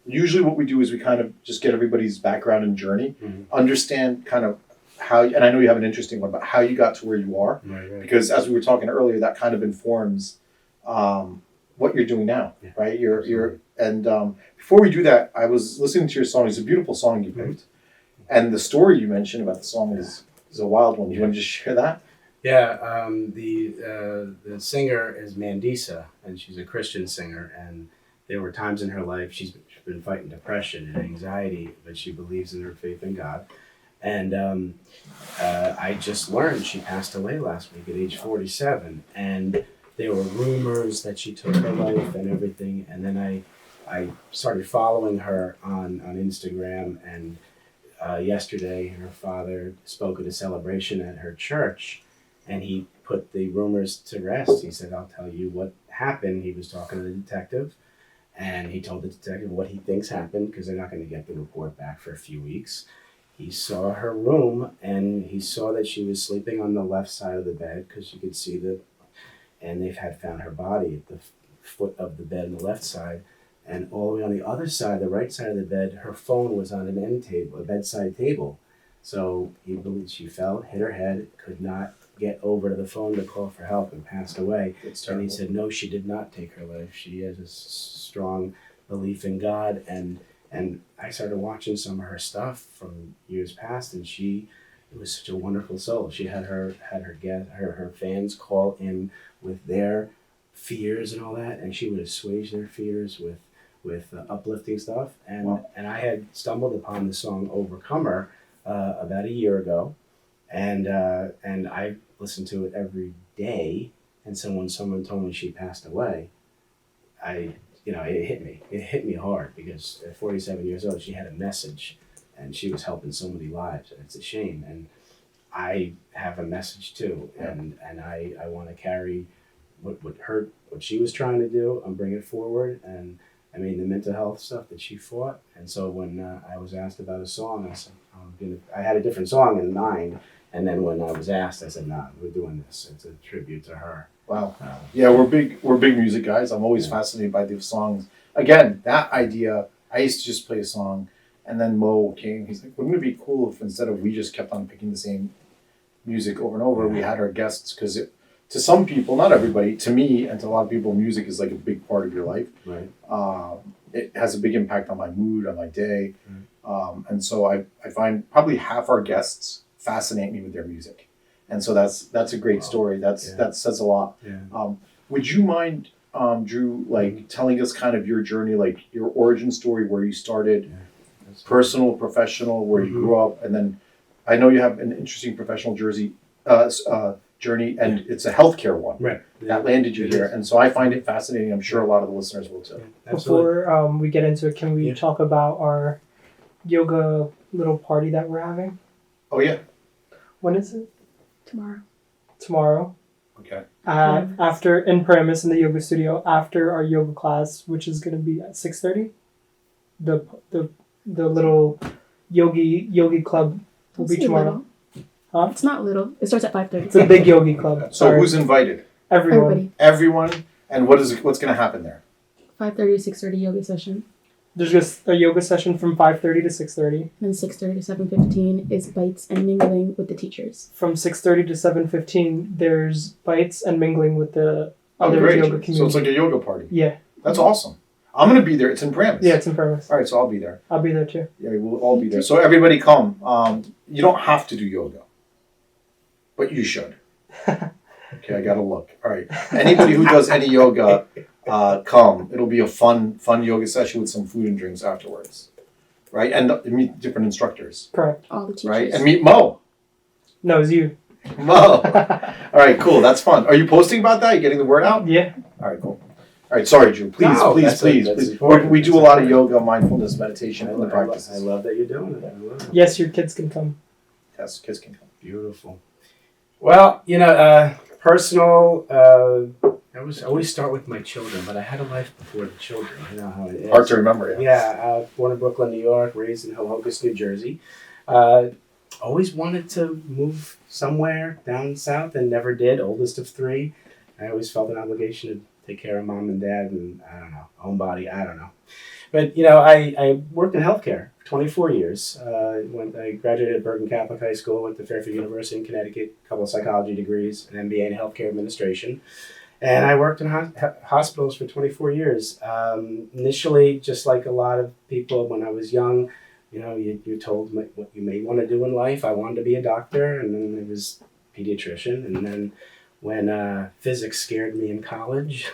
usually what we do is we kind of just get everybody's background and journey, understand kind of how, and I know you have an interesting one, but how you got to where you are, Right. because as we were talking earlier, that kind of informs what you're doing now, right? Before we do that, I was listening to your song. It's a beautiful song you picked, and the story you mentioned about the song is a wild one. Do you want to just share that? Yeah, the singer is Mandisa, and she's a Christian singer, and there were times in her life she's been fighting depression and anxiety, but she believes in her faith in God. And I just learned she passed away last week at age 47, and there were rumors that she took her life and everything, and then I started following her on Instagram, and yesterday her father spoke at a celebration at her church, and he put the rumors to rest. He said, I'll tell you what happened. He was talking to the detective, and he told the detective what he thinks happened, because they're not going to get the report back for a few weeks. He saw her room, and he saw that she was sleeping on the left side of the bed, because you could see and they've found her body at the foot of the bed on the left side. And all the way on the other side, the right side of the bed, her phone was on an end table, a bedside table. So he believed she fell, hit her head, could not get over to the phone to call for help, and passed away. And he said, no, she did not take her life. She has a strong belief in God. And I started watching some of her stuff from years past, and it was such a wonderful soul. She had her fans call in with their fears and all that, and she would assuage their fears with uplifting stuff. And I had stumbled upon the song Overcomer about a year ago, and I listened to it every day. And so when someone told me she passed away, it hit me hard, because at 47 years old, she had a message, and she was helping so many lives, and it's a shame. And I have a message too, and I want to carry what she was trying to do and bring it forward. And I mean, the mental health stuff that she fought. And so when I was asked about a song, I said, I had a different song in mind. And then when I was asked, I said, nah, we're doing this. It's a tribute to her. Wow. Yeah, we're big music guys. I'm always fascinated by the songs. Again, that idea, I used to just play a song, and then Mo came. He's like, wouldn't it be cool if instead of we just kept on picking the same music over and over, we had our guests? Because to some people, not everybody, to me and to a lot of people, music is like a big part of your life. Right. It has a big impact on my mood, on my day. And so I find probably half our guests fascinate me with their music. And so that's a great story. That says a lot. Yeah. Would you mind, Drew, telling us kind of your journey, like your origin story, where you started, personal, professional, where you grew up, and then I know you have an interesting professional journey, and it's a healthcare one that landed you here. And so I find it fascinating. I'm sure a lot of the listeners will too. Yeah, before we get into it, can we talk about our yoga little party that we're having? Oh, yeah. When is it? Tomorrow. Okay. After in premise in the yoga studio, after our yoga class, which is going to be at 6:30. The little yogi club will be tomorrow. Huh? It's not little. It starts at 5:30. It's a big yogi club. So who's invited? Everyone. Everyone. And what's going to happen there? 5:30 to 6:30 yoga session. There's just a yoga session from 5:30 to 6:30. Then 6:30 to 7:15 is bites and mingling with the teachers. From 6:30 to 7:15, there's bites and mingling with the other yoga community. So it's like a yoga party. Yeah. That's awesome. I'm going to be there. It's in premise. Yeah, it's in premise. All right, so I'll be there. I'll be there too. Yeah, we'll all be there. So everybody come. You don't have to do yoga, but you should. Okay, I got to look. All right. Anybody who does any yoga, come. It'll be a fun yoga session with some food and drinks afterwards. Right? And meet different instructors. Correct. All the teachers. Right? And meet Mo. No, it's you. Mo. All right, cool. That's fun. Are you posting about that? Are you getting the word out? Yeah. All right, cool. All right, sorry, Drew. Please. We do a lot of yoga, mindfulness, meditation in the practices. I love that you're doing it. I love it. Yes, your kids can come. Yes, kids can come. Beautiful. Well, personal. I always start with my children, but I had a life before the children. You know how it is. Hard to remember. Yeah. Born in Brooklyn, New York, raised in Hoboken, New Jersey. Always wanted to move somewhere down south and never did. Oldest of three. I always felt an obligation to take care of mom and dad and, I don't know, homebody, I don't know. But I worked in healthcare for 24 years. I graduated at Bergen Catholic High School, went to Fairfield University in Connecticut, a couple of psychology degrees, an MBA in healthcare administration. And I worked in hospitals for 24 years. Initially, just like a lot of people when I was young, you're told what you may want to do in life. I wanted to be a doctor, and then it was pediatrician. And then when physics scared me in college,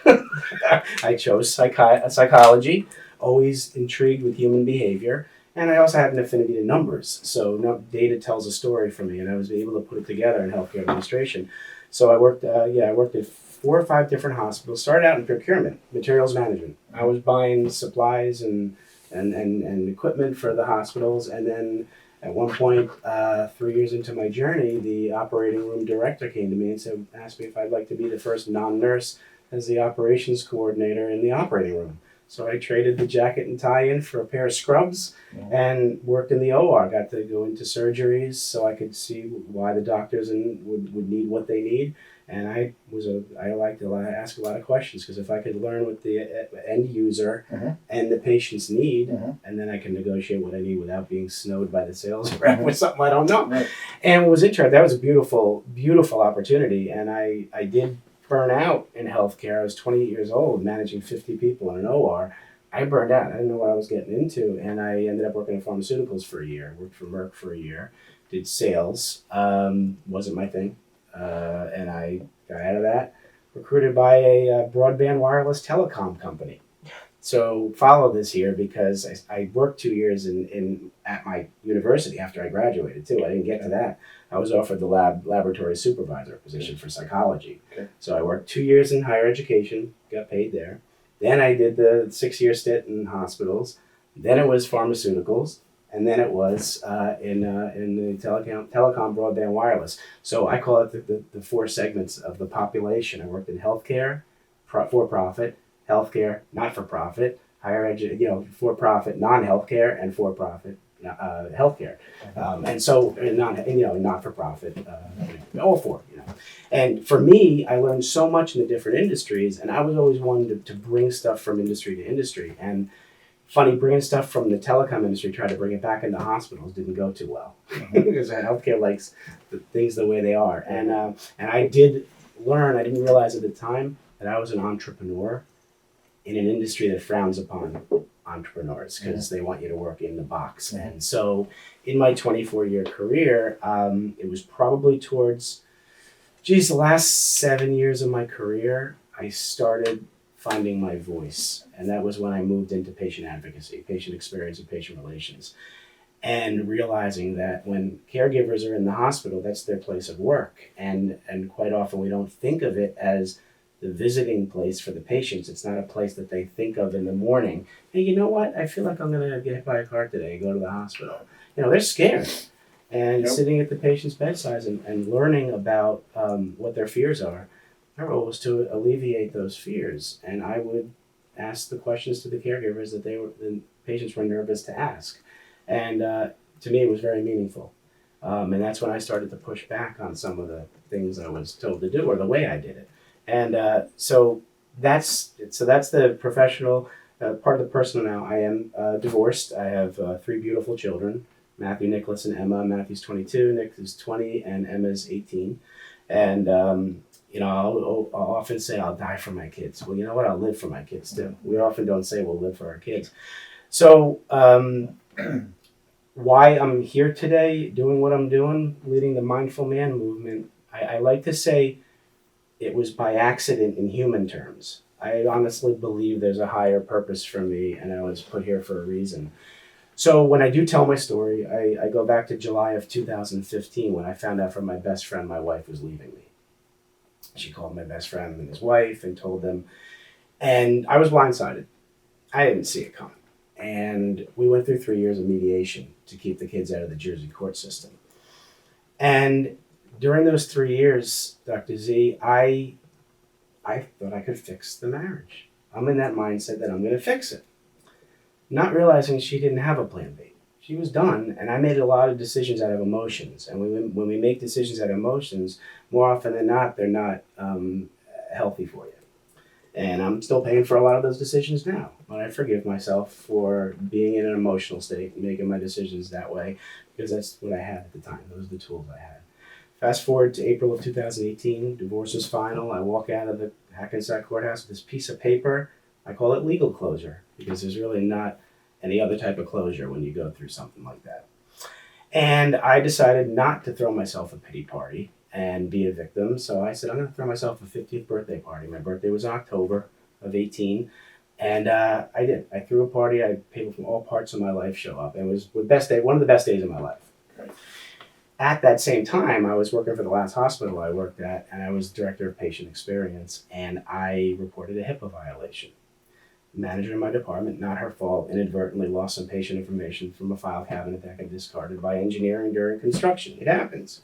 I chose psychology, always intrigued with human behavior. And I also had an affinity to numbers. So data tells a story for me, and I was able to put it together in healthcare administration. So I worked at 4 or 5 different hospitals. Started out in procurement, materials management. I was buying supplies and equipment for the hospitals, and then at one point, 3 years into my journey, the operating room director came to me and asked me if I'd like to be the first non-nurse as the operations coordinator in the operating room. So I traded the jacket and tie in for a pair of scrubs and worked in the OR. Got to go into surgeries so I could see why the doctors would need what they need. And I like to ask a lot of questions, because if I could learn what the end user and the patients need, and then I can negotiate what I need without being snowed by the sales rep with something I don't know. Right. And it was interesting. That was a beautiful, beautiful opportunity. And I did burn out in healthcare. I was 28 years old, managing 50 people in an OR. I burned out. I didn't know what I was getting into. And I ended up working in pharmaceuticals for a year. Worked for Merck for a year. Did sales. Wasn't my thing. And I got out of that, recruited by a broadband wireless telecom company. So follow this here, because I worked 2 years at my university after I graduated too. I didn't get to that. I was offered the laboratory supervisor position for psychology. Okay. So I worked 2 years in higher education, got paid there. Then I did the 6-year stint in hospitals. Then it was pharmaceuticals. And then it was in the telecom broadband wireless. So I call it the 4 segments of the population. I worked in healthcare, for-profit, healthcare, not-for-profit, higher education, for-profit, non-healthcare, and for-profit healthcare. And so not-for-profit, all 4. And for me, I learned so much in the different industries, and I was always one to bring stuff from industry to industry. And funny, bringing stuff from the telecom industry, tried to bring it back into hospitals, didn't go too well because healthcare likes things the way they are. And I did learn, I didn't realize at the time that I was an entrepreneur in an industry that frowns upon entrepreneurs because they want you to work in the box. And so in my 24-year career, it was probably towards, the last 7 years of my career, I started finding my voice. And that was when I moved into patient advocacy, patient experience, and patient relations. And realizing that when caregivers are in the hospital, that's their place of work. And quite often we don't think of it as the visiting place for the patients. It's not a place that they think of in the morning. Hey, you know what? I feel like I'm going to get hit by a car today and go to the hospital. They're scared. And sitting at the patient's bedside and learning about what their fears are, my role was to alleviate those fears. And I would ask the questions to the caregivers that the patients were nervous to ask. And to me, it was very meaningful. And that's when I started to push back on some of the things I was told to do or the way I did it. And so that's the professional part of the personal now. I am divorced. I have 3 beautiful children, Matthew, Nicholas, and Emma. Matthew's 22, Nick is 20, and Emma's 18. And I'll often say I'll die for my kids. Well, you know what? I'll live for my kids too. We often don't say we'll live for our kids. So why I'm here today doing what I'm doing, leading the Mindful Man movement, I like to say it was by accident in human terms. I honestly believe there's a higher purpose for me, and I was put here for a reason. So when I do tell my story, I go back to July of 2015 when I found out from my best friend my wife was leaving me. She called my best friend and his wife and told them, and I was blindsided. I didn't see it coming. And we went through 3 years of mediation to keep the kids out of the Jersey court system. And during those 3 years, Dr. Z, I thought I could fix the marriage. I'm in that mindset that I'm going to fix it. Not realizing she didn't have a plan B. She was done, and I made a lot of decisions out of emotions. And when we make decisions out of emotions, more often than not, they're not healthy for you. And I'm still paying for a lot of those decisions now. But I forgive myself for being in an emotional state and making my decisions that way because that's what I had at the time. Those are the tools I had. Fast forward to April of 2018, divorce is final. I walk out of the Hackensack courthouse with this piece of paper. I call it legal closure because there's really not any other type of closure when you go through something like that. And I decided not to throw myself a pity party and be a victim. So I said, I'm going to throw myself a 50th birthday party. My birthday was in October of 18. And I did. I threw a party. I had people from all parts of my life show up. And it was the best day, one of the best days of my life. At that same time, I was working for the last hospital I worked at, and I was director of patient experience, and I reported a HIPAA violation. The manager in my department, not her fault, inadvertently lost some patient information from a file cabinet that got discarded by engineering during construction. It happens.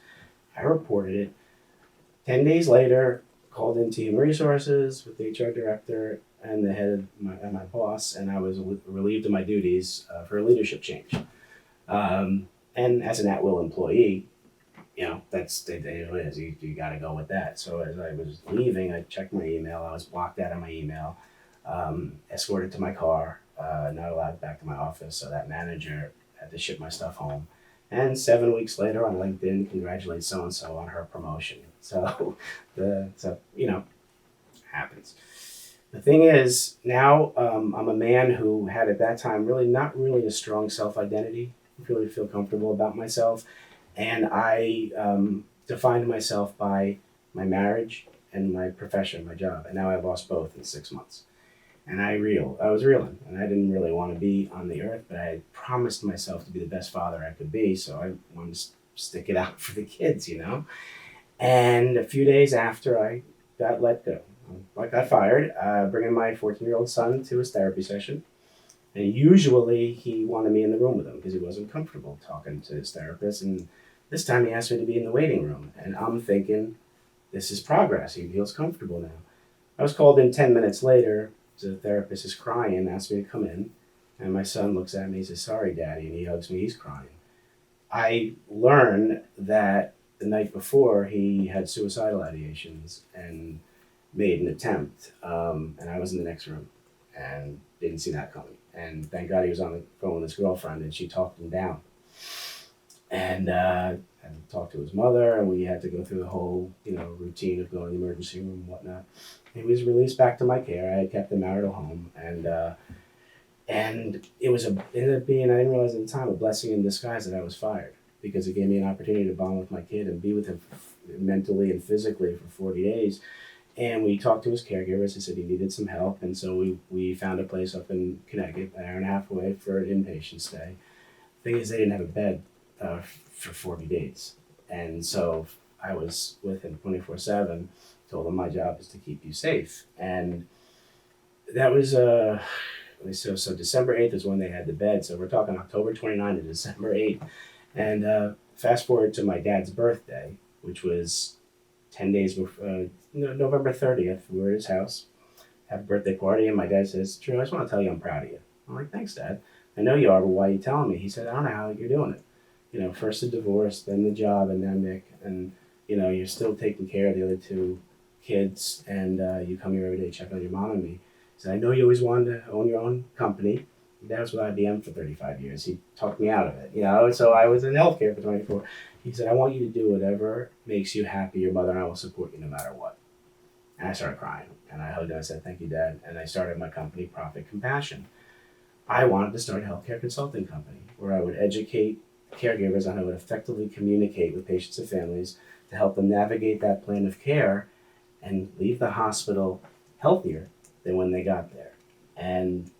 I reported it. 10 days later, called into Human Resources with the HR director and the head of my boss, and I was relieved of my duties for a leadership change. And as an at-will employee, that's it is. You got to go with that. So as I was leaving, I checked my email. I was blocked out of my email, escorted to my car, not allowed back to my office. So that manager had to ship my stuff home. And 7 weeks later on LinkedIn, congratulate so-and-so on her promotion. So, happens. The thing is, now I'm a man who had at that time not really a strong self-identity. Really feel comfortable about myself, and I defined myself by my marriage and my profession, my job, and now I've lost both in 6 months. And I was reeling, and I didn't really want to be on the earth, but I had promised myself to be the best father I could be, so I wanted to stick it out for the kids, And a few days after I got let go, I got fired, bringing my 14-year-old son to his therapy session. And usually he wanted me in the room with him because he wasn't comfortable talking to his therapist. And this time he asked me to be in the waiting room. And I'm thinking, this is progress. He feels comfortable now. I was called in 10 minutes later. The therapist is crying and asked me to come in. And my son looks at me and says, sorry, Daddy. And he hugs me. He's crying. I learned that the night before he had suicidal ideations and made an attempt. And I was in the next room and didn't see that coming. And thank God he was on the phone with his girlfriend, and she talked him down. And I talked to his mother, and we had to go through the whole, routine of going to the emergency room and whatnot. He was released back to my care. I had kept the marital home, and it was ended up being, I didn't realize at the time, a blessing in disguise that I was fired because it gave me an opportunity to bond with my kid and be with him mentally and physically for 40 days. And we talked to his caregivers. He said he needed some help. And so we found a place up in Connecticut, an hour and a half away for an inpatient stay. The thing is, they didn't have a bed for 40 days. And so I was with him 24/7, told him my job is to keep you safe. And that was, so December 8th is when they had the bed. So we're talking October 29th to December 8th. And fast forward to my dad's birthday, which was 10 days before, November 30th, we were at his house, have a birthday party, and my dad says, Drew, I just want to tell you I'm proud of you. I'm like, thanks, Dad. I know you are, but why are you telling me? He said, I don't know how you're doing it. First the divorce, then the job, and then Nick, and, you're still taking care of the other two kids, and you come here every day to check on your mom and me. He said, I know you always wanted to own your own company. Dad was with IBM for 35 years. He talked me out of it, so I was in healthcare for 24. He said, I want you to do whatever makes you happy. Your mother and I will support you no matter what. And I started crying. And I hugged him. I said, thank you, Dad. And I started my company, Profit Compassion. I wanted to start a healthcare consulting company where I would educate caregivers on how to effectively communicate with patients and families to help them navigate that plan of care and leave the hospital healthier than when they got there. And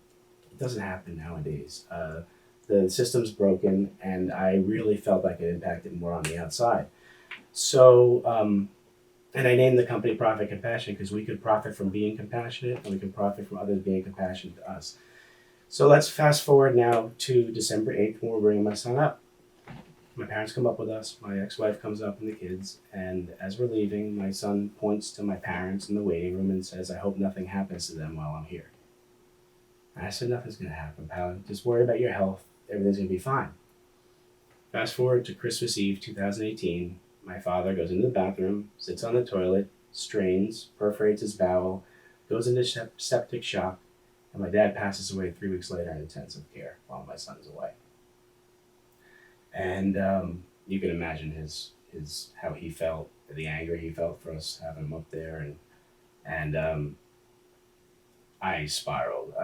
it doesn't happen nowadays. The system's broken, and I really felt like it impacted more on the outside. So, and I named the company Profit Compassion because we could profit from being compassionate, and we can profit from others being compassionate to us. So let's fast forward now to December 8th when we're bringing my son up. My parents come up with us, my ex-wife comes up and the kids, and as we're leaving, my son points to my parents in the waiting room and says, I hope nothing happens to them while I'm here. And I said, nothing's going to happen, pal. Just worry about your health. Everything's going to be fine. Fast forward to Christmas Eve 2018. My father goes into the bathroom, sits on the toilet, strains, perforates his bowel, goes into septic shock, and my dad passes away 3 weeks later in intensive care while my son's away. And you can imagine his how he felt, the anger he felt for us having him up there, and I spiraled.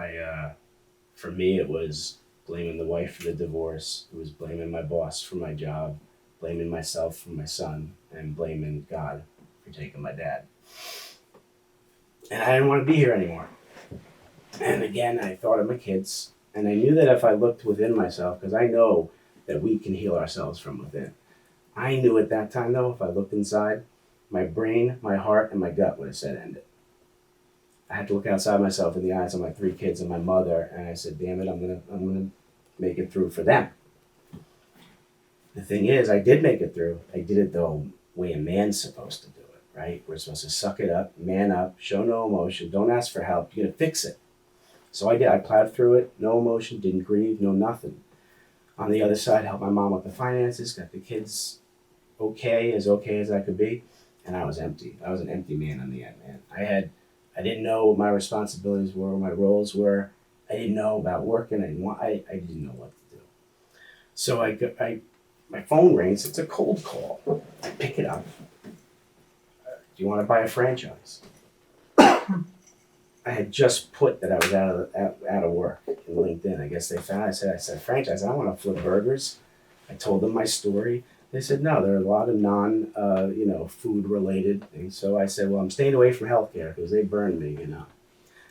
For me, it was blaming the wife for the divorce. It was blaming my boss for my job, blaming myself for my son, and blaming God for taking my dad. And I didn't want to be here anymore. And again, I thought of my kids, and I knew that if I looked within myself, because I know that we can heal ourselves from within. I knew at that time, though, if I looked inside, my brain, my heart, and my gut would have said end it. I had to look outside myself in the eyes of my 3 kids and my mother, and I said, damn it, I'm gonna make it through for them. The thing is, I did make it through. I did it the way a man's supposed to do it, right? We're supposed to suck it up, man up, show no emotion, don't ask for help, you're gonna fix it. So I did. I plowed through it, no emotion, didn't grieve, no nothing. On the other side, helped my mom with the finances, got the kids okay as I could be, and I was empty. I was an empty man in the end, man. I didn't know what my responsibilities were, what my roles were. I didn't know about working. I didn't know what to do. So my phone rings. It's a cold call. I pick it up. Do you want to buy a franchise? I had just put that I was out of work in LinkedIn. I guess they found. I said franchise. I want to flip burgers. I told them my story. They said no. There are a lot of food related things. So I said, well, I'm staying away from healthcare because they burned me,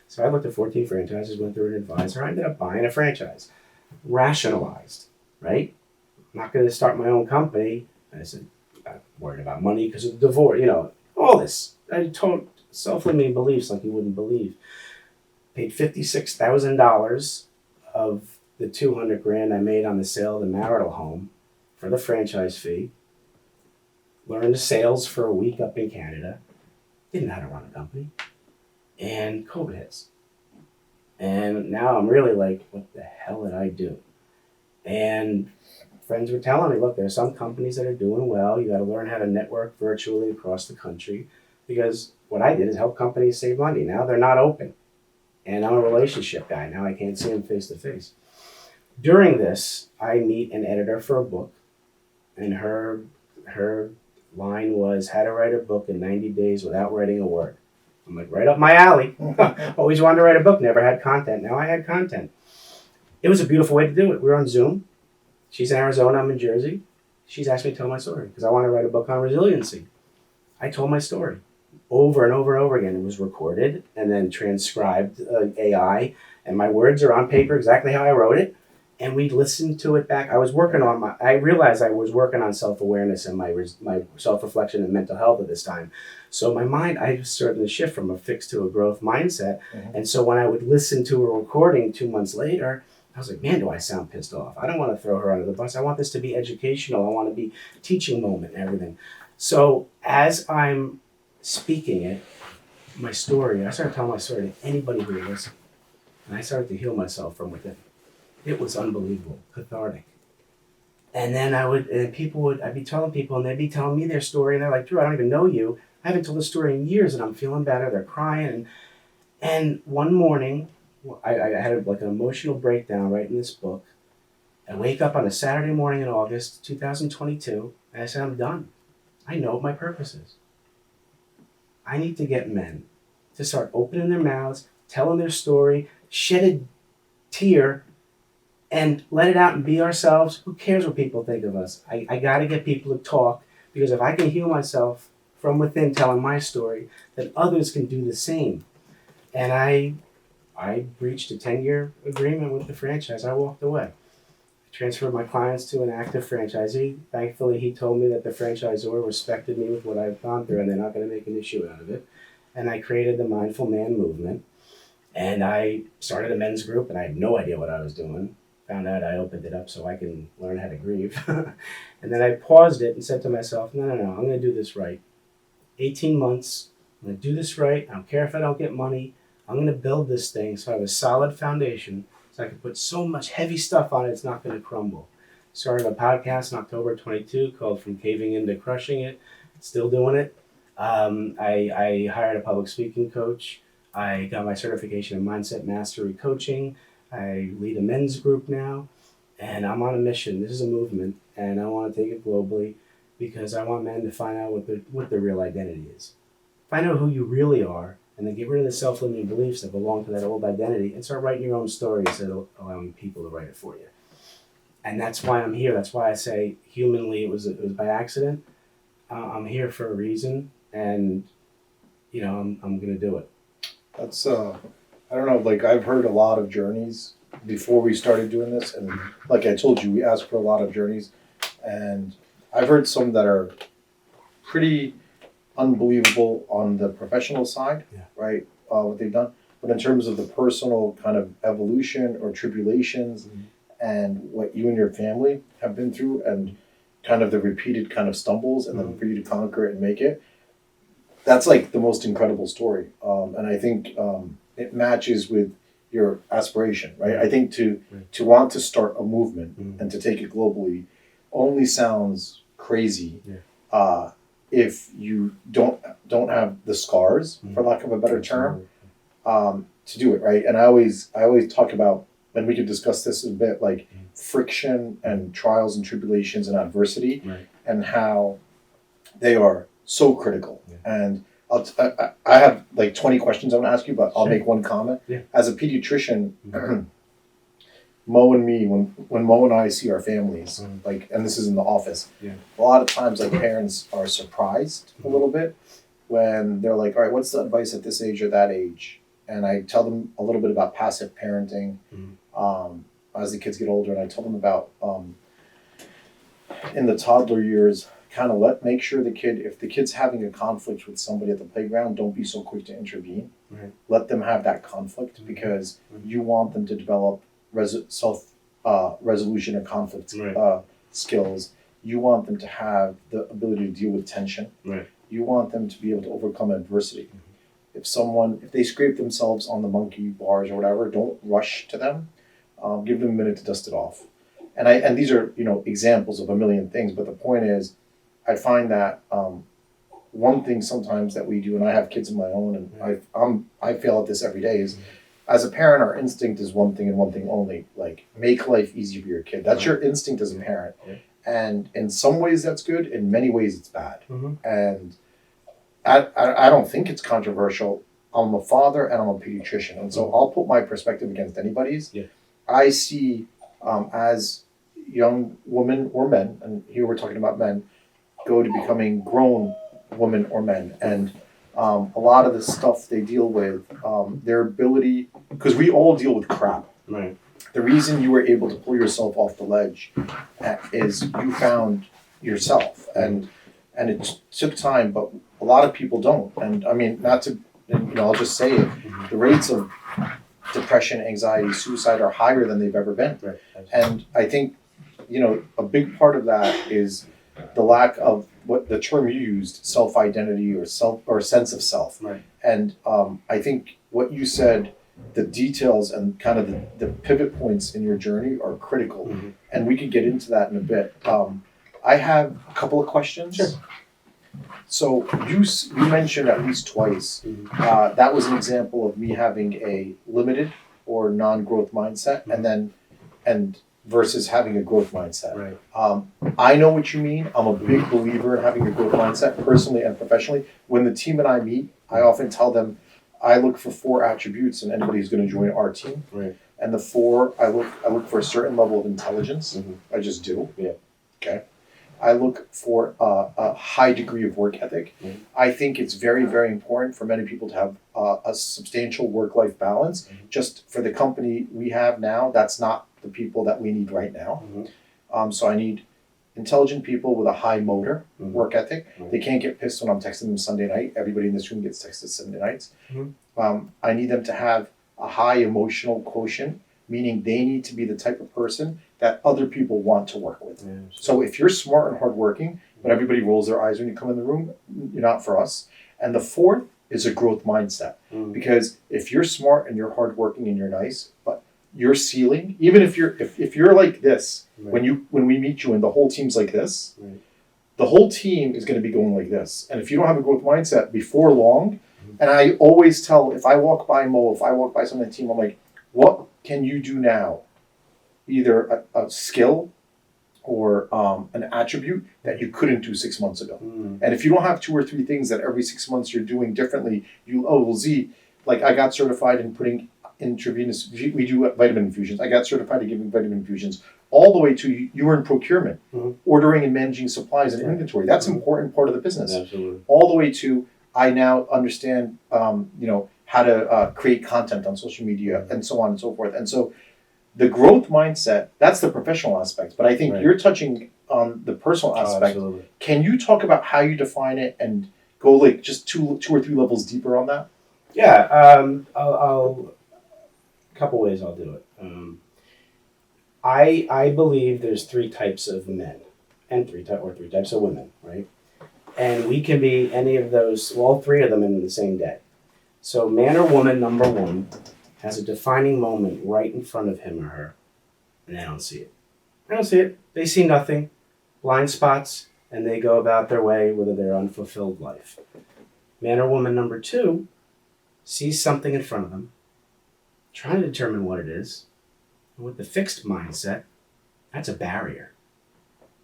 So I looked at 14 franchises, went through an advisor. I ended up buying a franchise. Rationalized, right? I'm not going to start my own company. I said, I'm worried about money because of the divorce, all this. I told self-limiting beliefs like you wouldn't believe. Paid $56,000 of the $200,000 I made on the sale of the marital home for the franchise fee. Learned sales for a week up in Canada. Didn't know how to run a company. And COVID hits. And now I'm really like, what the hell did I do? And friends were telling me, look, there's some companies that are doing well. You got to learn how to network virtually across the country. Because what I did is help companies save money. Now they're not open. And I'm a relationship guy. Now I can't see them face to face. During this, I meet an editor for a book. And her line was how to write a book in 90 days without writing a word. I'm like, right up my alley. Always wanted to write a book, never had content. Now I had content. It was a beautiful way to do it. We were on Zoom. She's in Arizona, I'm in Jersey. She's asked me to tell my story because I want to write a book on resiliency. I told my story over and over and over again. It was recorded and then transcribed AI, and my words are on paper exactly how I wrote it. And we listened to it back. I realized I was working on self-awareness and my self-reflection and mental health at this time. So my mind, I was starting to shift from a fixed to a growth mindset. Mm-hmm. And so when I would listen to a recording 2 months later, I was like, man, do I sound pissed off? I don't want to throw her under the bus. I want this to be educational. I want to be teaching moment and everything. So as I'm speaking it, my story, I started telling my story to anybody who would listen. And I started to heal myself from within. It was unbelievable, cathartic. And then I'd be telling people, and they'd be telling me their story, and they're like, Drew, I don't even know you. I haven't told the story in years, and I'm feeling better. They're crying. And one morning, I had like an emotional breakdown writing this book. I wake up on a Saturday morning in August 2022, and I said, I'm done. I know what my purpose is. I need to get men to start opening their mouths, telling their story, shed a tear, and let it out and be ourselves. Who cares what people think of us? I got to get people to talk, because if I can heal myself from within telling my story, then others can do the same. And I reached a 10-year agreement with the franchise. I walked away. I transferred my clients to an active franchisee. Thankfully, he told me that the franchisor respected me with what I've gone through, and they're not going to make an issue out of it. And I created the Mindful Man movement. And I started a men's group, and I had no idea what I was doing. Found out I opened it up so I can learn how to grieve. And then I paused it and said to myself, no, I'm going to do this right. 18 months, I'm going to do this right. I don't care if I don't get money. I'm going to build this thing so I have a solid foundation so I can put so much heavy stuff on it, it's not going to crumble. Started a podcast in October 22 called From Caving Into Crushing It. Still doing it. I hired a public speaking coach. I got my certification in mindset mastery coaching. I lead a men's group now, and I'm on a mission. This is a movement, and I want to take it globally because I want men to find out what their real identity is. Find out who you really are, and then get rid of the self-limiting beliefs that belong to that old identity and start writing your own stories instead of allowing people to write it for you. And that's why I'm here. That's why I say humanly it was by accident. I'm here for a reason, and I'm gonna do it. That's I don't know, like I've heard a lot of journeys before we started doing this, and like I told you, we asked for a lot of journeys, and I've heard some that are pretty unbelievable on the professional side, right? What they've done, but in terms of the personal kind of evolution or tribulations, and what you and your family have been through, and kind of the repeated kind of stumbles, and then for you to conquer it and make it. That's like the most incredible story, and I think it matches with your aspiration, right? I think to want to start a movement and to take it globally only sounds crazy if you don't have the scars, for lack of a better term, to do it, right? And I always talk about, and we could discuss this a bit, like friction and trials and tribulations and adversity, and how they are so critical. And I have like 20 questions I want to ask you, but I'll make one comment. As a pediatrician, Mo and me, when Mo and I see our families, like, and this is in the office, a lot of times like parents are surprised a little bit when they're like, all right, what's the advice at this age or that age? And I tell them a little bit about passive parenting as the kids get older, and I tell them about in the toddler years, kind of make sure if the kid's having a conflict with somebody at the playground, don't be so quick to intervene. Let them have that conflict, because you want them to develop resolution or conflict skills. You want them to have the ability to deal with tension. You want them to be able to overcome adversity. If they scrape themselves on the monkey bars or whatever, don't rush to them. Give them a minute to dust it off. And these are examples of a million things, but the point is, I find that one thing sometimes that we do, and I have kids of my own, and I fail at this every day, is as a parent, our instinct is one thing and one thing only, like make life easy for your kid. That's your instinct as a parent. And in some ways that's good, in many ways it's bad. And I don't think it's controversial. I'm a father and I'm a pediatrician, and so I'll put my perspective against anybody's. I see as young women or men, and here we're talking about men, go to becoming grown women or men, and a lot of the stuff they deal with, their ability, because we all deal with crap. The reason you were able to pull yourself off the ledge is you found yourself, and it took time, but a lot of people don't. And I mean, I'll just say it, the rates of depression, anxiety, suicide are higher than they've ever been. And I think, a big part of that is the lack of what the term you used, self-identity or sense of self. And I think what you said, the details and kind of the pivot points in your journey are critical. And we could get into that in a bit. I have a couple of questions. So you mentioned at least twice, that was an example of me having a limited or non-growth mindset, and versus having a growth mindset. I know what you mean. I'm a big believer in having a growth mindset, personally and professionally. When the team and I meet, I often tell them I look for 4 attributes in anybody who's going to join our team. And the 4, I look for a certain level of intelligence. I just do. Okay. I look for a high degree of work ethic. I think it's very, very important for many people to have a substantial work-life balance. Just for the company we have now, that's not the people that we need right now. So I need intelligent people with a high motor work ethic. They can't get pissed when I'm texting them Sunday night. Everybody in this room gets texted Sunday nights. I need them to have a high emotional quotient, meaning they need to be the type of person that other people want to work with. So if you're smart and hardworking, but everybody rolls their eyes when you come in the room, you're not for us. And the 4th is a growth mindset. Because if you're smart and you're hardworking and you're nice, but your ceiling, even if you're like this, when we meet you and the whole team's like this, the whole team is going to be going like this. And if you don't have a growth mindset, before long, And I always tell, if I walk by Mo, if I walk by some of the team, I'm like, what can you do now? Either a skill or an attribute that you couldn't do 6 months ago. And if you don't have 2 or 3 things that every 6 months you're doing differently, like I got certified in putting intravenous, we do vitamin infusions. I got certified in giving vitamin infusions all the way to you were in procurement, ordering and managing supplies and inventory. That's an important part of the business. Absolutely. All the way to I now understand, how to create content on social media and so on and so forth. And so the growth mindset, that's the professional aspect. But I think Right. you're touching on the personal Oh, aspect. absolutely. Can you talk about how you define it and go like just two or three levels deeper on that? Yeah, I'll a couple ways I'll do it. I believe there's 3 types of men and 3 types of women, right? And we can be any of those, well, all 3 of them in the same day. So man or woman number 1 has a defining moment right in front of him or her, and they don't see it. They don't see it. They see nothing, blind spots, and they go about their way with their unfulfilled life. Man or woman number 2 sees something in front of them, trying to determine what it is. And with the fixed mindset, that's a barrier.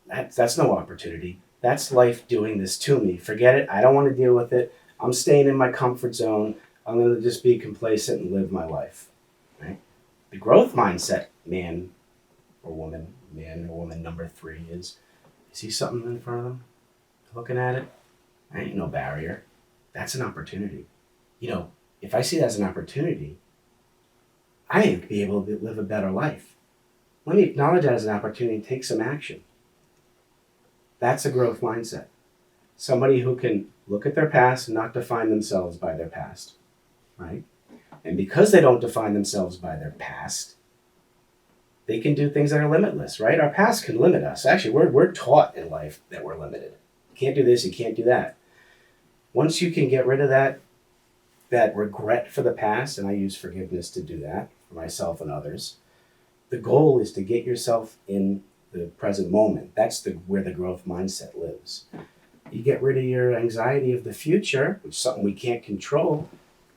That's no opportunity. That's life doing this to me. Forget it. I don't want to deal with it. I'm staying in my comfort zone. I'm going to just be complacent and live my life. Right? The growth mindset, man or woman number 3 is, you see something in front of them? Looking at it? That ain't no barrier. That's an opportunity. If I see that as an opportunity, I ain't gonna be able to live a better life. Let me acknowledge that as an opportunity and take some action. That's a growth mindset. Somebody who can look at their past and not define themselves by their past, right? And because they don't define themselves by their past, they can do things that are limitless, right? Our past can limit us. Actually, we're taught in life that we're limited. You can't do this, you can't do that. Once you can get rid of that regret for the past, and I use forgiveness to do that for myself and others, the goal is to get yourself in the present moment. That's where the growth mindset lives. You get rid of your anxiety of the future, which is something we can't control.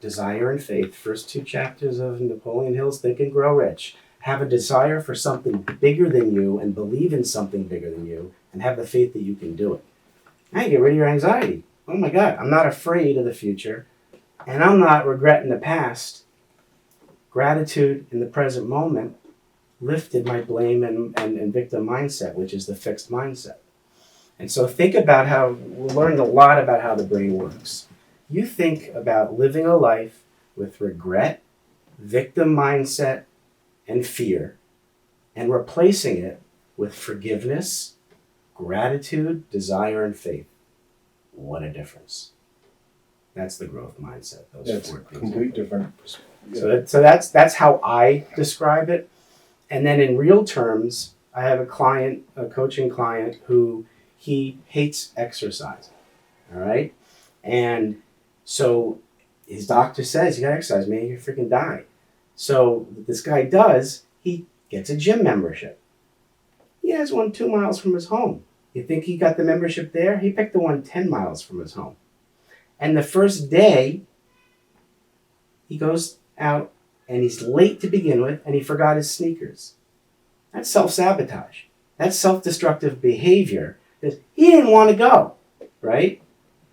Desire and faith, first 2 chapters of Napoleon Hill's Think and Grow Rich. Have a desire for something bigger than you and believe in something bigger than you and have the faith that you can do it. Now you get rid of your anxiety. Oh my God, I'm not afraid of the future and I'm not regretting the past. Gratitude in the present moment lifted my blame and victim mindset, which is the fixed mindset. And so think about how, we learned a lot about how the brain works. You think about living a life with regret, victim mindset, and fear, and replacing it with forgiveness, gratitude, desire, and faith. What a difference. That's the growth mindset. It's a complete different. So that's how I describe it. And then in real terms, I have a coaching client who he hates exercise. All right? And so his doctor says, you gotta exercise, man, you're freaking die. So what this guy does, he gets a gym membership. He has one 2 miles from his home. You think he got the membership there? He picked the one 10 miles from his home. And the first day, he goes out and he's late to begin with, and he forgot his sneakers. That's self-sabotage. That's self-destructive behavior. He didn't want to go, right?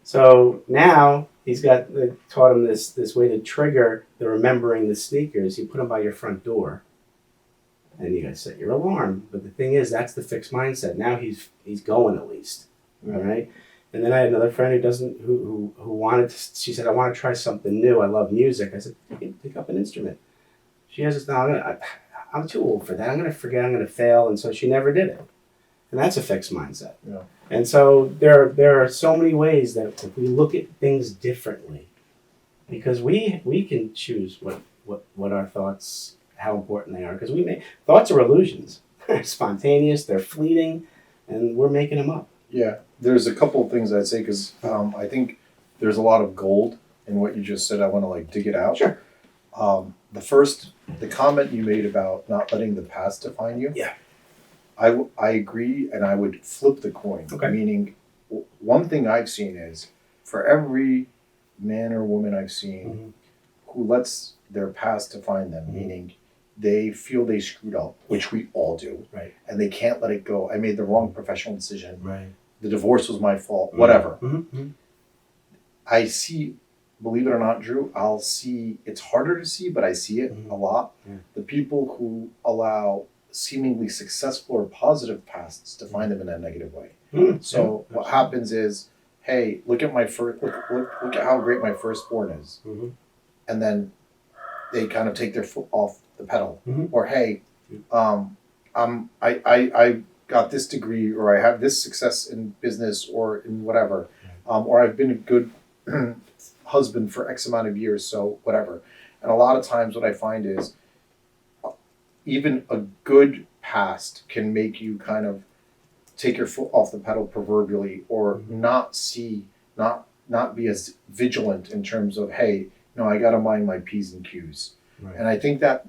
So now he's taught him this way to trigger the remembering the sneakers. You put them by your front door, and you got to set your alarm. But the thing is, that's the fixed mindset. Now he's going at least, all right? And then I had another friend who wanted to, she said, I want to try something new. I love music. I said, pick up an instrument. She has this, no, I'm too old for that. I'm going to forget, I'm going to fail. And so she never did it. And that's a fixed mindset. Yeah. And so there are so many ways that if we look at things differently, because we can choose what our thoughts, how important they are. Because thoughts are illusions. They're spontaneous, they're fleeting, and we're making them up. Yeah, there's a couple of things I'd say because I think there's a lot of gold in what you just said. I want to dig it out. Sure. The comment you made about not letting the past define you. Yeah. I agree, and I would flip the coin. Okay. Meaning, one thing I've seen is for every man or woman I've seen who lets their past define them, meaning they feel they screwed up, which we all do, Right. and they can't let it go. I made the wrong professional decision. Right. The divorce was my fault. Whatever. Mm-hmm. I see, believe it or not, Drew, I'll see, it's harder to see, but I see it a lot. Yeah. The people who allow seemingly successful or positive pasts define them in a negative way. So what happens is, hey, look at my look at how great my firstborn is. And then they kind of take their foot off the pedal. Or hey, I got this degree, or I have this success in business or in whatever. Or I've been a good husband for X amount of years, so whatever. And a lot of times what I find is even a good past can make you kind of take your foot off the pedal proverbially, or not be as vigilant in terms of, hey, no, I gotta mind my P's and Q's. Right. And I think that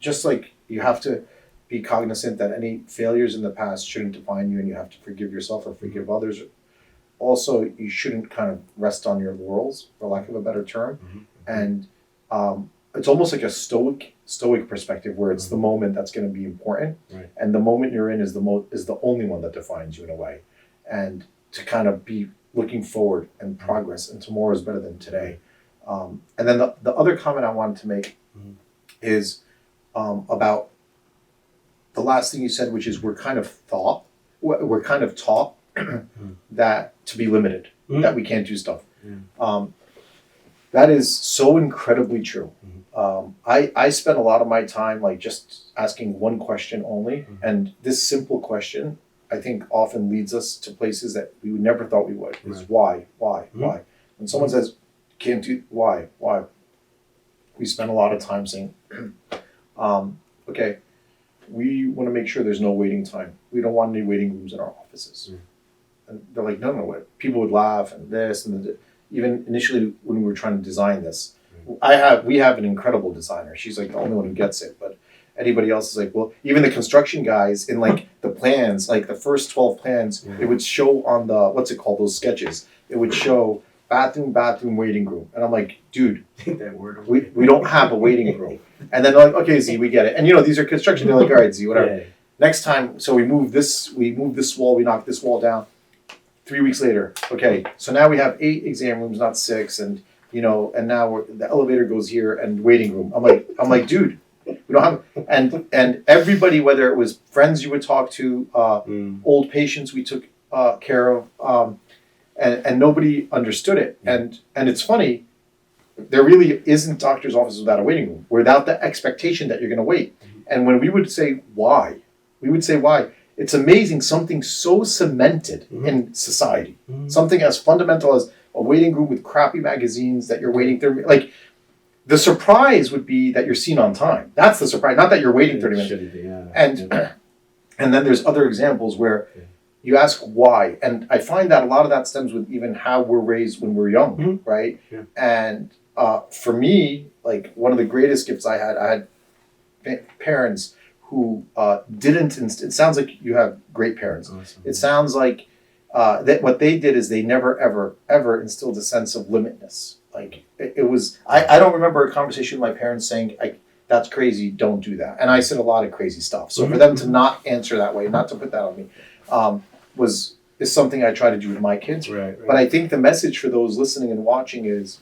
just like you have to be cognizant that any failures in the past shouldn't define you, and you have to forgive yourself or forgive others. Also, you shouldn't kind of rest on your laurels, for lack of a better term. And it's almost like a stoic perspective, where it's the moment that's going to be important, and the moment you're in is the only one that defines you in a way. And to kind of be looking forward and progress, and tomorrow is better than today. And then the other comment I wanted to make is about the last thing you said, which is we're kind of taught that to be limited, that we can't do stuff. That is so incredibly true. I spend a lot of my time like just asking one question only, and this simple question I think often leads us to places that we would never thought we would. Is why? When someone says can't do, why? We spend a lot of time saying, okay, we want to make sure there's no waiting time. We don't want any waiting rooms in our offices. And they're like, no. People would laugh and this and even initially when we were trying to design this, we have an incredible designer. She's like the only one who gets it, but anybody else is like, well, even the construction guys in like the plans, like the first 12 plans, it would show on the, what's it called, those sketches, it would show bathroom, waiting room. And I'm like, dude, we don't have a waiting room. And then they're like, okay, Z, we get it. And these are construction. They're like, all right, Z, whatever. Yeah. Next time, so we move this wall, we knock this wall down. 3 weeks later, okay, so now we have 8 exam rooms, not 6, and and now the elevator goes here and waiting room. I'm like, dude, we don't have, and everybody, whether it was friends you would talk to, old patients we took care of, and nobody understood it. And it's funny, there really isn't doctor's offices without a waiting room, without the expectation that you're going to wait. And when we would say why, it's amazing, something so cemented in society, something as fundamental as a waiting room with crappy magazines that you're waiting through. Like, the surprise would be that you're seen on time. That's the surprise, not that you're waiting 30 minutes. And then there's other examples where you ask why. And I find that a lot of that stems with even how we're raised when we're young, right? Yeah. And for me, like, one of the greatest gifts I had parents who didn't, it sounds like you have great parents. Awesome. It sounds like that what they did is they never, ever instilled a sense of limitness. Like, it was, I don't remember a conversation with my parents saying, that's crazy, don't do that. And I said a lot of crazy stuff. So for them to not answer that way, not to put that on me, is something I try to do with my kids. Right. But I think the message for those listening and watching is,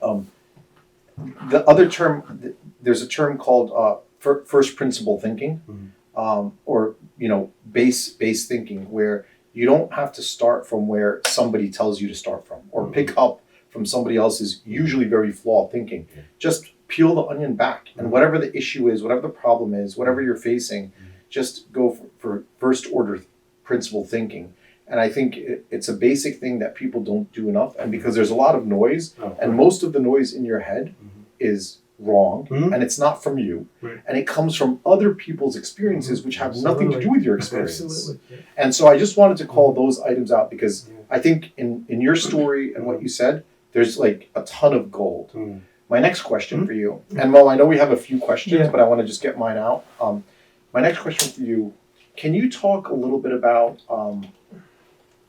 the other term, there's a term called first principle thinking, or base thinking, where you don't have to start from where somebody tells you to start from, or pick up from somebody else's usually very flawed thinking. Just peel the onion back, and whatever the issue is, whatever the problem is, whatever you're facing, just go for first order principle thinking. And I think it's a basic thing that people don't do enough, and because there's a lot of noise, and most of the noise in your head is wrong, and it's not from you, and it comes from other people's experiences, which have nothing to do with your experience. And so I just wanted to call those items out, because I think in your story and what you said, there's like a ton of gold. My next question for you, and Mo, I know we have a few questions, but I want to just get mine out. My next question for you, can you talk a little bit about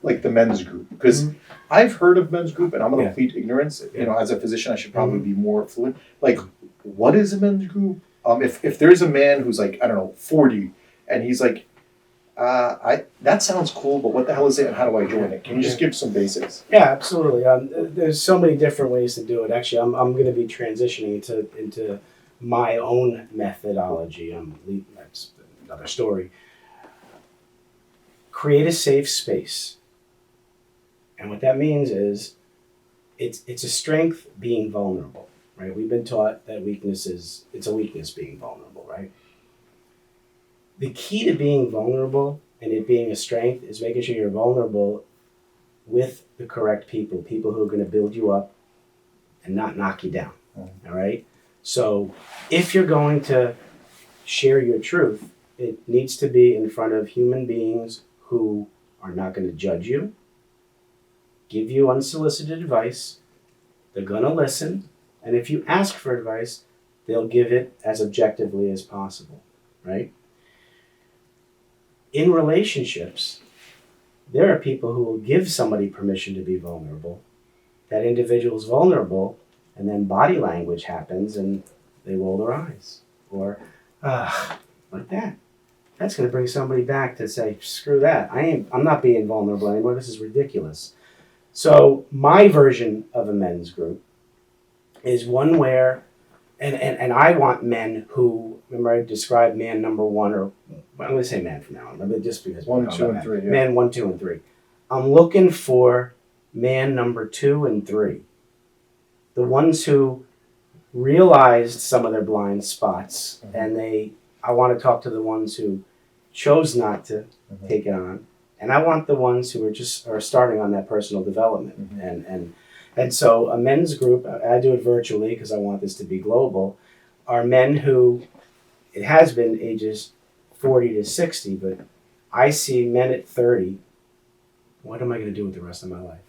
like the men's group, because I've heard of men's group, and I'm in Yeah. complete ignorance. You Yeah. know, as a physician, I should probably be more fluent. Like, what is a men's group? If there's a man who's like, I don't know, 40, and he's like, that sounds cool, but what the hell is it, and how do I join it? Can you just give some basics? Yeah, absolutely. There's so many different ways to do it. Actually, I'm going to be transitioning into my own methodology. That's another story. Create a safe space, and what that means is, it's a strength being vulnerable, right? We've been taught that it's a weakness being vulnerable, right? The key to being vulnerable and it being a strength is making sure you're vulnerable with the correct people who are going to build you up and not knock you down. All right. So if you're going to share your truth, it needs to be in front of human beings who are not going to judge you, give you unsolicited advice. They're going to listen. And if you ask for advice, they'll give it as objectively as possible. Right. In relationships, there are people who will give somebody permission to be vulnerable. That individual's vulnerable, and then body language happens, and they roll their eyes. Or, like that. That's going to bring somebody back to say, screw that. I'm not being vulnerable anymore. This is ridiculous. So my version of a men's group is one where, and I want men who, remember I described man number one, or I'm going to say man from now on, just because. 1, 2, and 3. Yeah. Man 1, 2, and 3. I'm looking for man number 2 and 3. The ones who realized some of their blind spots, and I want to talk to the ones who chose not to take it on, and I want the ones who are starting on that personal development. And so a men's group, I do it virtually because I want this to be global, are men who, it has been ages 40 to 60, but I see men at 30, what am I going to do with the rest of my life?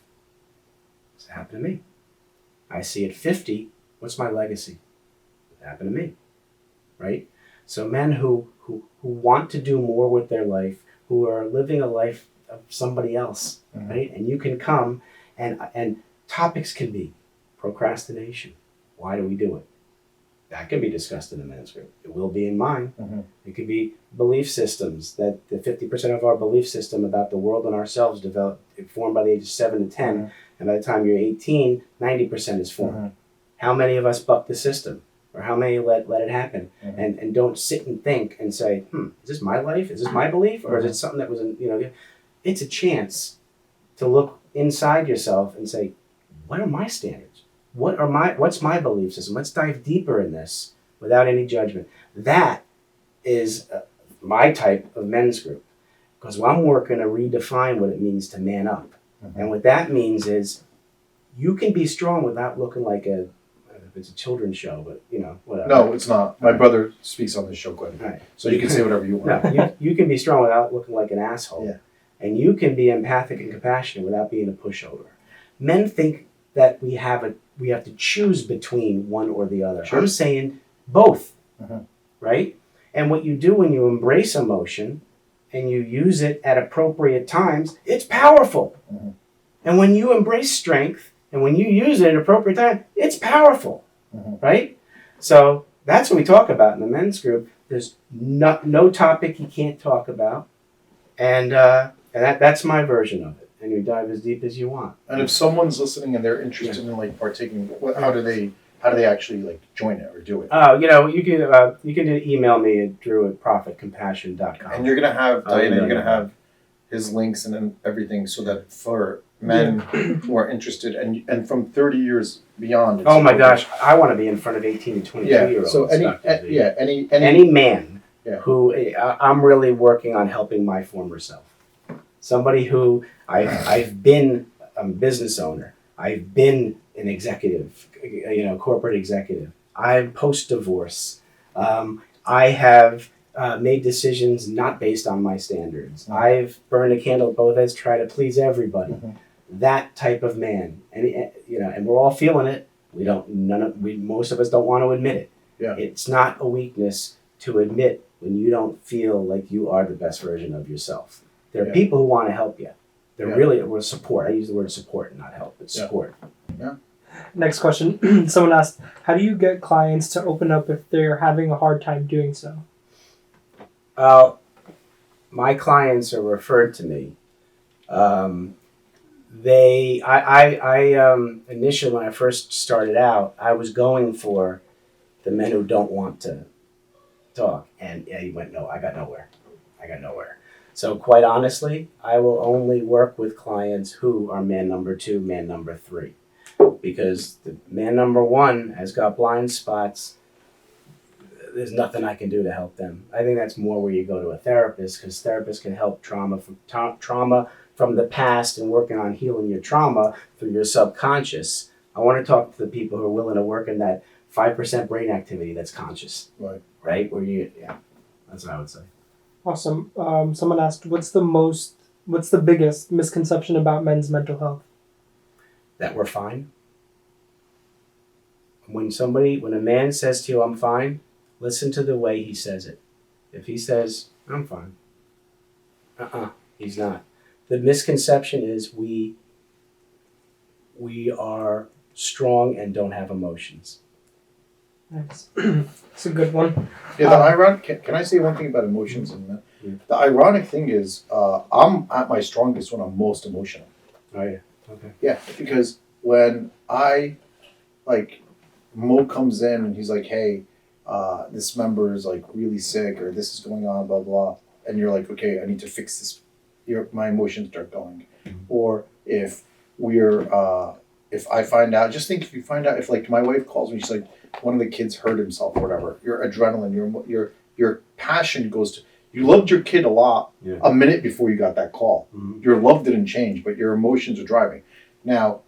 It's happened to me. I see at 50, what's my legacy? It happened to me, right? So men who want to do more with their life, who are living a life of somebody else, right? And you can come, and topics can be procrastination. Why do we do it? That can be discussed in the men's group. It will be in mine. It could be belief systems, that the 50% of our belief system about the world and ourselves formed by the age of 7 to 10. And by the time you're 18, 90% is formed. How many of us buck the system? Or how many let it happen? And don't sit and think and say, is this my life? Is this my belief? Or is it something that was, it's a chance to look inside yourself and say, what are my standards? What's my belief system? Let's dive deeper in this without any judgment. That is my type of men's group. Because I'm working to redefine what it means to man up. And what that means is you can be strong without looking like it's a children's show, but whatever. No, it's not. My brother speaks on this show quite a bit. Right. So you can say whatever you want. No, you can be strong without looking like an asshole. Yeah. And you can be empathic and compassionate without being a pushover. Men think that we have to choose between one or the other. Sure. I'm saying both, right? And what you do when you embrace emotion and you use it at appropriate times, it's powerful. And when you embrace strength and when you use it at appropriate time, it's powerful, right? So that's what we talk about in the men's group. There's no topic you can't talk about, and that's my version of it. And you dive as deep as you want. And if someone's listening and they're interested in like partaking, how do they actually like join it or do it? You can email me at drew@profitcompassion.com. And you're gonna have Diana, you're gonna have his links and then everything, so that for men who are interested and from 30 years beyond. Oh my gosh, I want to be in front of 18 and 22-year-olds. So any man who I'm really working on helping my former self. Somebody who I've been a business owner. I've been an executive, corporate executive. I'm post-divorce. I have made decisions not based on my standards. I've burned a candle at both ends, try to please everybody. That type of man, and we're all feeling it. Most of us don't want to admit it. Yeah. It's not a weakness to admit when you don't feel like you are the best version of yourself. There are people who want to help you. They're Yeah. really a support. I use the word support, not help, but support. Next question. Someone asked, how do you get clients to open up if they're having a hard time doing so? My clients are referred to me. Initially when I first started out, I was going for the men who don't want to talk, and he went, no, I got nowhere. So quite honestly, I will only work with clients who are man number 2, man number 3, because the man number 1 has got blind spots. There's nothing I can do to help them. I think that's more where you go to a therapist, because therapists can help trauma from the past and working on healing your trauma through your subconscious. I want to talk to the people who are willing to work in that 5% brain activity that's conscious. Right? That's what I would say. Awesome. Someone asked, what's the biggest misconception about men's mental health? That we're fine. When a man says to you, I'm fine, listen to the way he says it. If he says, I'm fine, he's not. The misconception is we are strong and don't have emotions. Nice. It's a good one. Yeah, the ironic. Can I say one thing about emotions? The ironic thing is, I'm at my strongest when I'm most emotional. Oh yeah. Okay. Yeah, because when Mo comes in and he's like, hey, this member is like really sick, or this is going on, blah blah, and you're like, okay, I need to fix this. My emotions start going. Mm-hmm. Or if I find out, just think if you find out, if like my wife calls me, she's like, one of the kids hurt himself or whatever, your adrenaline, your passion goes to, you loved your kid a lot a minute before you got that call. Mm-hmm. Your love didn't change, but your emotions are driving. Now,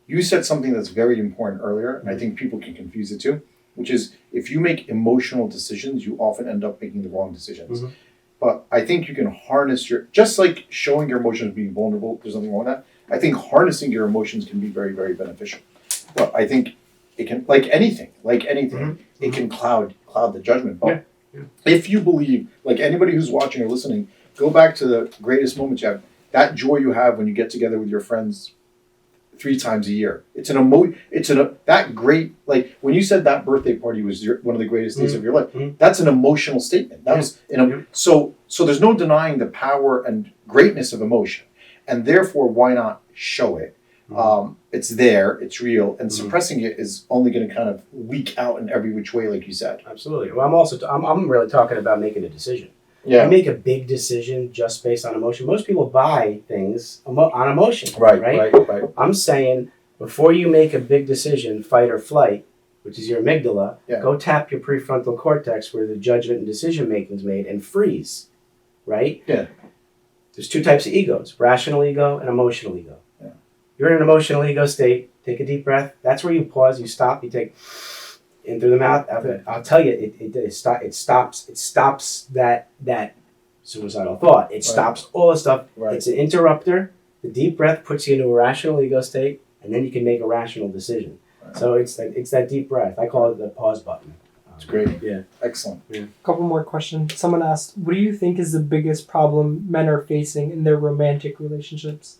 you said something that's very important earlier, and I think people can confuse it too, which is if you make emotional decisions, you often end up making the wrong decisions. Mm-hmm. But I think you can harness just like showing your emotions, being vulnerable, there's nothing wrong with that. I think harnessing your emotions can be very, very beneficial. But I think it can, like anything, Mm-hmm. it can cloud the judgment. But if you believe, like anybody who's watching or listening, go back to the greatest moments you have, that joy you have when you get together with your friends 3 times a year. It's that great, like when you said that birthday party was one of the greatest days of your life. Mm-hmm. That's an emotional statement. That was so there's no denying the power and greatness of emotion, and therefore why not show it? Mm-hmm. It's there, it's real, and Mm-hmm. suppressing it is only going to kind of leak out in every which way, like you said. Absolutely. Well, I'm really talking about making a decision. Yeah. You make a big decision just based on emotion. Most people buy things on emotion. Right. I'm saying before you make a big decision, fight or flight, which is your amygdala, go tap your prefrontal cortex where the judgment and decision making is made and freeze. Right? Yeah. There's 2 types of egos, rational ego and emotional ego. Yeah. You're in an emotional ego state. Take a deep breath. That's where you pause, you stop, you take in through the mouth. I'll tell you, it stops that suicidal thought. It stops all the stuff. Right. It's an interrupter. The deep breath puts you into a rational ego state, and then you can make a rational decision. Right. So it's that deep breath. I call it the pause button. It's great. Yeah. Excellent. A couple more questions. Someone asked, what do you think is the biggest problem men are facing in their romantic relationships?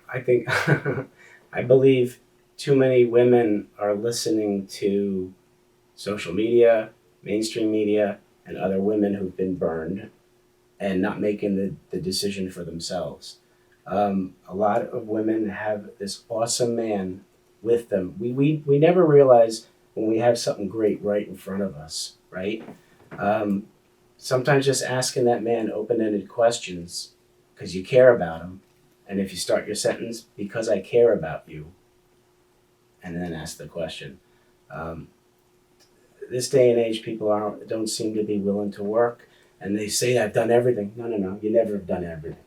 I believe too many women are listening to social media, mainstream media, and other women who've been burned and not making the decision for themselves. A lot of women have this awesome man with them. We never realize when we have something great right in front of us, right? Sometimes just asking that man open-ended questions because you care about him. And if you start your sentence, because I care about you, and then ask the question. This day and age, people don't seem to be willing to work, and they say, I've done everything. No, you never have done everything.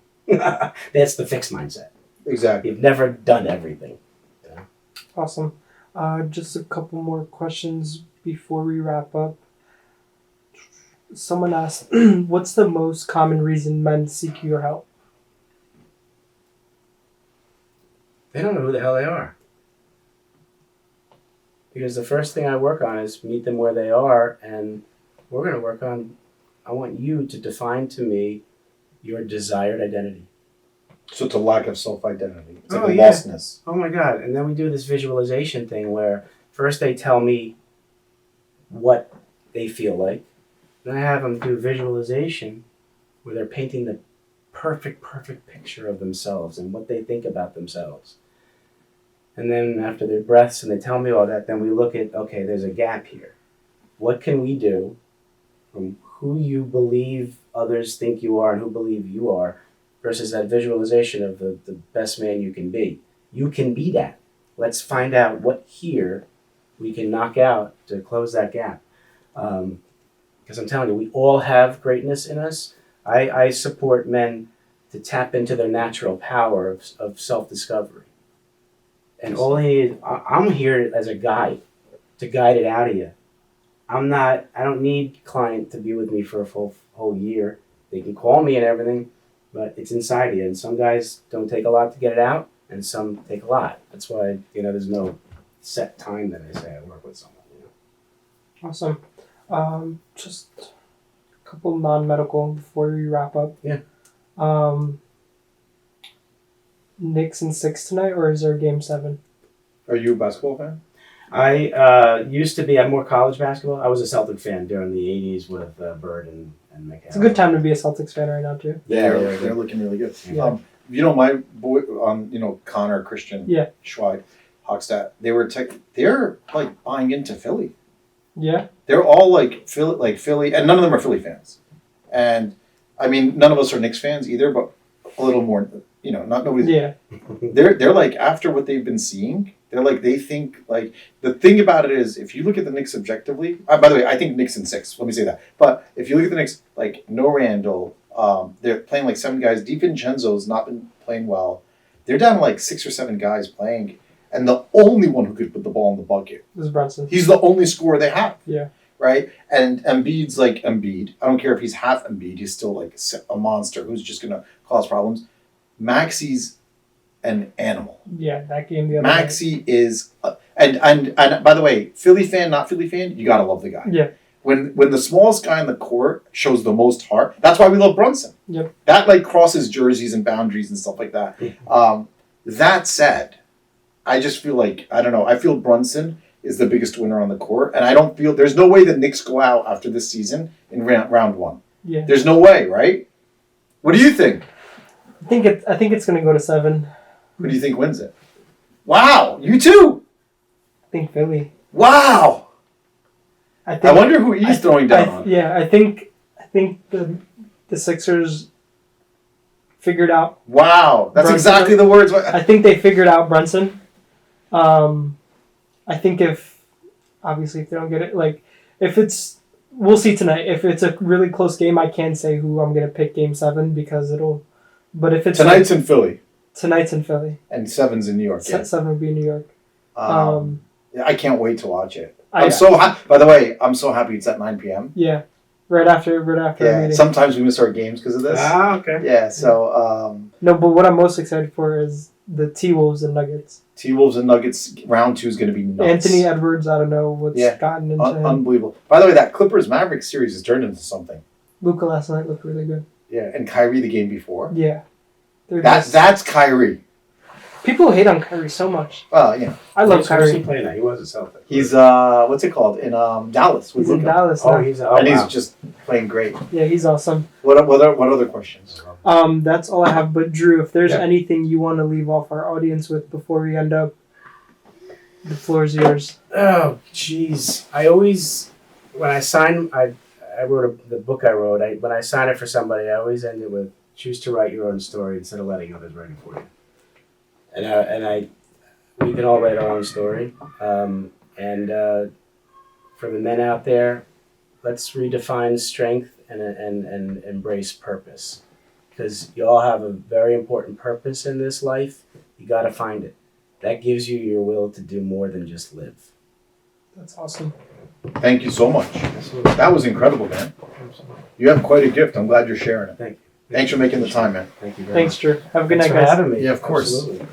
That's the fixed mindset. Exactly. You've never done everything. Yeah. Awesome. Just a couple more questions before we wrap up. Someone asked, what's the most common reason men seek your help? They don't know who the hell they are. Because the first thing I work on is meet them where they are, and we're going to work on, I want you to define to me your desired identity. So it's a lack of self-identity. It's like Oh, a yeah. lostness. Oh my God. And then we do this visualization thing where first they tell me what they feel like. Then I have them do visualization where they're painting the perfect picture of themselves and what they think about themselves. And then after their breaths and they tell me all that, then we look at, okay, there's a gap here. What can we do from who you believe others think you are and who believe you are versus that visualization of the best man you can be? You can be that. Let's find out what here we can knock out to close that gap. Because I'm telling you, we all have greatness in us. I support men to tap into their natural power of self-discovery. And all they need, I'm here as a guide to guide it out of you. I don't need client to be with me for a whole year. They can call me and everything, but it's inside of you. And some guys don't take a lot to get it out, and some take a lot. That's why, there's no set time that I say I work with someone. Awesome. Just a couple non-medical before we wrap up. Yeah. Knicks in 6 tonight, or is there game 7? Are you a basketball fan? I used to be. I'm more college basketball. I was a Celtic fan during the '80s with Bird and McHale. It's a good time to be a Celtics fan right now too. Yeah, Yeah, they're looking really good. Yeah. My boy, Connor, Christian, Yeah. Schweid, Hochstat, they're like buying into Philly. Yeah. They're all like Philly, and none of them are Philly fans. And I mean, none of us are Knicks fans either, but a little more, not nobody. Yeah. They're like, after what they've been seeing, they think like, the thing about it is, if you look at the Knicks objectively, by the way, I think Knicks in 6, let me say that. But if you look at the Knicks, like, no Randall, they're playing like 7 guys. DiVincenzo's not been playing well. They're down to like 6 or 7 guys playing. And the only one who could put the ball in the bucket, This is Brunson. he's the only scorer they have. Yeah. Right? And Embiid's like Embiid. I don't care if he's half Embiid. He's still like a monster who's just going to cause problems. Maxi's an animal. Yeah, that game the other night. Maxi is... and by the way, Philly fan, not Philly fan, you got to love the guy. Yeah. When the smallest guy on the court shows the most heart, that's why we love Brunson. Yep. That like crosses jerseys and boundaries and stuff like that. That said, I just feel like, I don't know, I feel Brunson is the biggest winner on the court, and I don't feel, there's no way the Knicks go out after this season in round 1. Yeah. There's no way, right? What do you think? I think it's gonna go to 7. Who do you think wins it? Wow, you too. I think Philly. Wow. I wonder who he's throwing down on. Yeah, I think the Sixers figured out. Wow, that's Brunson. exactly the words. I think they figured out Brunson. I think if they don't get it, like if it's, we'll see tonight. If it's a really close game, I can't say who I'm gonna pick game 7 because it'll. But if it's Tonight's in Philly. Tonight's in Philly. And 7's in New York. Yeah. 7 will be in New York. Yeah, I can't wait to watch it. By the way, I'm so happy it's at 9 p.m. Yeah, right after the Yeah, meeting. sometimes we miss our games because of this. Okay. Yeah, so No, but what I'm most excited for is the T-Wolves and Nuggets. T-Wolves and Nuggets round 2 is going to be nuts. Anthony Edwards, I don't know what's gotten into him. Unbelievable. By the way, that Clippers-Mavericks series has turned into something. Luka last night looked really good. Yeah, and Kyrie the game before. Yeah. That's Kyrie. People hate on Kyrie so much. Well, you know. I love Where's Kyrie. he playing at? He was a Celtic. He's what's it called in Dallas with He's in Luka. Dallas Oh, now. he's He's just playing great. Yeah, he's awesome. What other questions? That's all I have. But Drew, if there's Yeah. anything you want to leave off our audience with before we end up, the floor is yours. Oh, jeez. I always, when I sign, I wrote the book I wrote. When I sign it for somebody, I always end it with, choose to write your own story instead of letting others write it for you. We can all write our own story. For the men out there, let's redefine strength and embrace purpose. Because you all have a very important purpose in this life. You got to find it. That gives you your will to do more than just live. That's awesome. Thank you so much. Absolutely. That was incredible, man. You have quite a gift. I'm glad you're sharing it. Thank you. Thanks for making the time, man. Thank you very Thanks, Drew. Have a good Thanks night, for guys. having me. Yeah, of course. Absolutely.